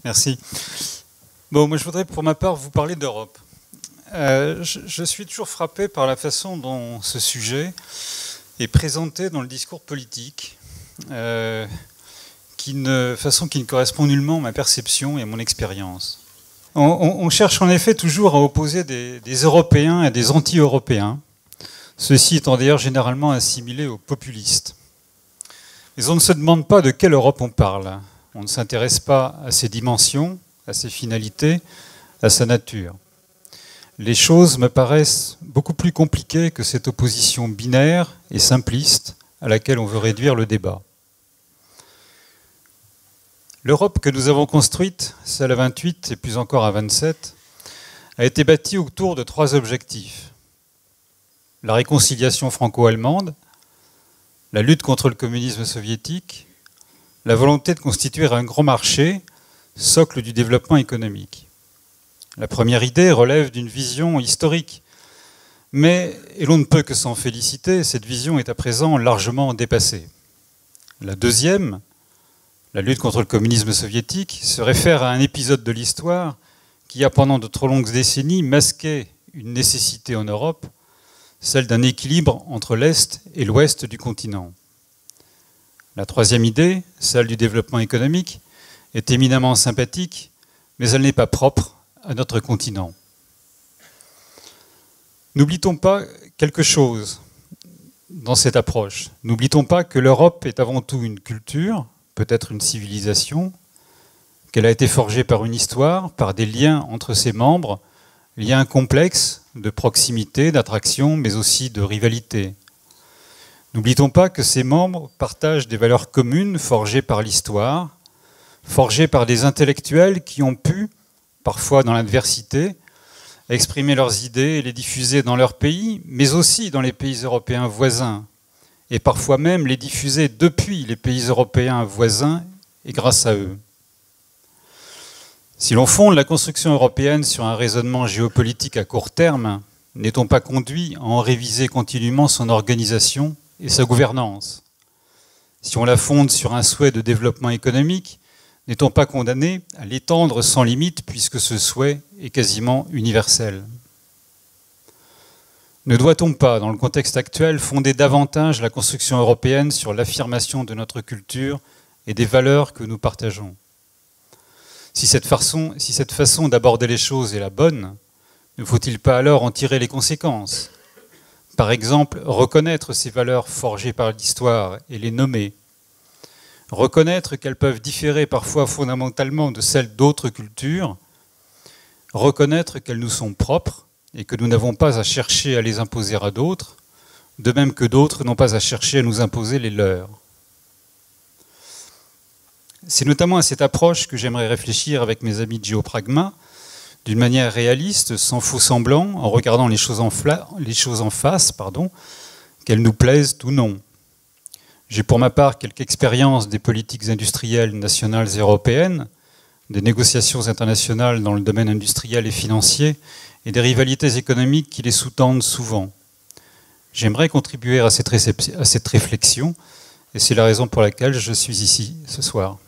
Merci. Bon, moi je voudrais pour ma part vous parler d'Europe. Je suis toujours frappé par la façon dont ce sujet est présenté dans le discours politique, façon qui ne correspond nullement à ma perception et à mon expérience. On cherche en effet toujours à opposer des Européens et des anti-Européens, ceux-ci étant d'ailleurs généralement assimilés aux populistes. Mais on ne se demande pas de quelle Europe on parle. On ne s'intéresse pas à ses dimensions, à ses finalités, à sa nature. Les choses me paraissent beaucoup plus compliquées que cette opposition binaire et simpliste à laquelle on veut réduire le débat. L'Europe que nous avons construite, celle à 28 et plus encore à 27, a été bâtie autour de 3 objectifs. La réconciliation franco-allemande, la lutte contre le communisme soviétique, la volonté de constituer un grand marché, socle du développement économique. La première idée relève d'une vision historique, mais, et l'on ne peut que s'en féliciter, cette vision est à présent largement dépassée. La deuxième, la lutte contre le communisme soviétique, se réfère à un épisode de l'histoire qui a pendant de trop longues décennies masqué une nécessité en Europe, celle d'un équilibre entre l'Est et l'Ouest du continent. La troisième idée, celle du développement économique, est éminemment sympathique, mais elle n'est pas propre à notre continent. N'oublions pas quelque chose dans cette approche. N'oublions pas que l'Europe est avant tout une culture, peut-être une civilisation, qu'elle a été forgée par une histoire, par des liens entre ses membres, liens complexes de proximité, d'attraction, mais aussi de rivalité. N'oublions pas que ses membres partagent des valeurs communes forgées par l'histoire, forgées par des intellectuels qui ont pu, parfois dans l'adversité, exprimer leurs idées et les diffuser dans leur pays, mais aussi dans les pays européens voisins, et parfois même les diffuser depuis les pays européens voisins et grâce à eux. Si l'on fonde la construction européenne sur un raisonnement géopolitique à court terme, n'est-on pas conduit à en réviser continuellement son organisation et sa gouvernance? Si on la fonde sur un souhait de développement économique, n'est-on pas condamné à l'étendre sans limite puisque ce souhait est quasiment universel? Ne doit-on pas, dans le contexte actuel, fonder davantage la construction européenne sur l'affirmation de notre culture et des valeurs que nous partageons? Si cette façon d'aborder les choses est la bonne, ne faut-il pas alors en tirer les conséquences? Par exemple, reconnaître ces valeurs forgées par l'histoire et les nommer. Reconnaître qu'elles peuvent différer parfois fondamentalement de celles d'autres cultures. Reconnaître qu'elles nous sont propres et que nous n'avons pas à chercher à les imposer à d'autres, de même que d'autres n'ont pas à chercher à nous imposer les leurs. C'est notamment à cette approche que j'aimerais réfléchir avec mes amis de Géopragma, d'une manière réaliste, sans faux semblant, en regardant les choses en face, qu'elles nous plaisent ou non. J'ai pour ma part quelque expérience des politiques industrielles nationales et européennes, des négociations internationales dans le domaine industriel et financier, et des rivalités économiques qui les sous-tendent souvent. J'aimerais contribuer à cette réflexion, et c'est la raison pour laquelle je suis ici ce soir.